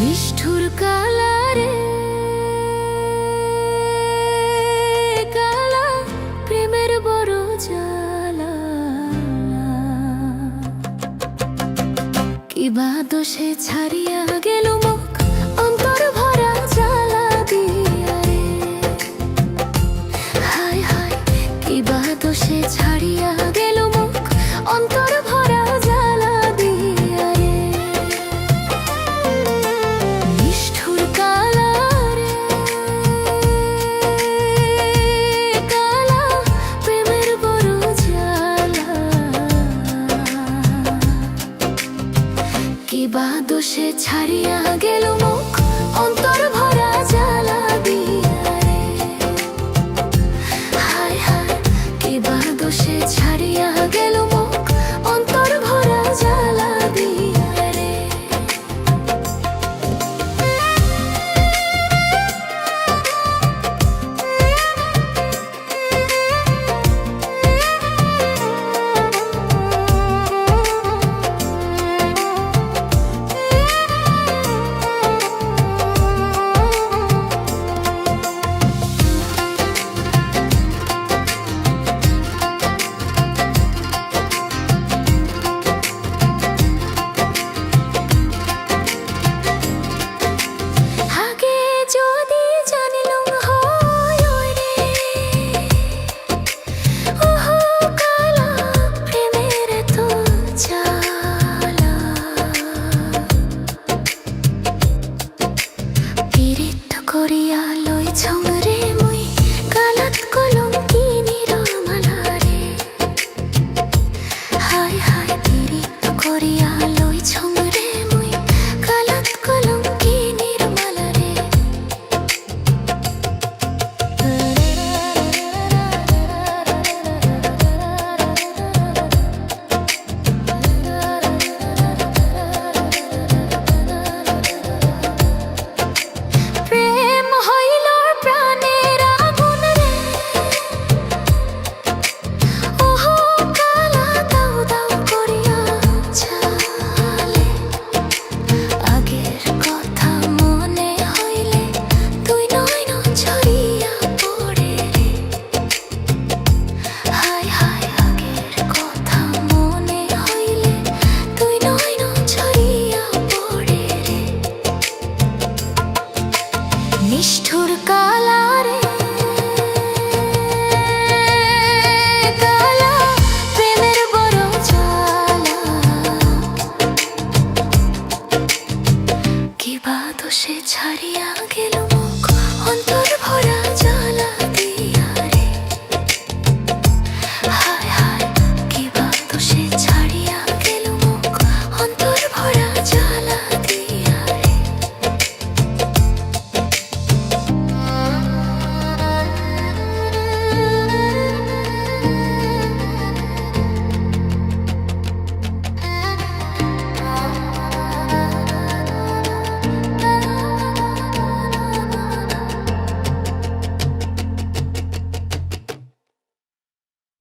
নিষ্ঠুর কালারে কালা প্রেমের বড় জ্বালা, কিবা দোষে ছাড়িয়া গেল মুখ অন্তর ভরা জ্বালা দিয়া রে। হায় হায় কিবা দোষে ছাড়িয়া গেল মুখ অন্তর ভরা জ্বালা দিয়া রে। নিষ্ঠুর কালা রে কালা প্রেমের বড় জ্বালা, কিবা দোষে ছাড়িয়া গেল মুখ অন্তর ভরা জ্বালা দিয়া রে। হায় হায় কিবা দোষে ছাড়িয়া গেল মুখ অন্তর ভরা জ্বালা দিয়া রে। করিয়া লই ছংরে মুই গালাত কলঙ্কি নিরমালা রে। হায় হায় পীড়িত করিয়া লই ছংরে মুই গালাত কলঙ্কি নিরমালা রে। নিষ্ঠুর কালা রে কালা প্রেমের বড় জ্বালা, কিবা দোষে ছাড়িয়া গেল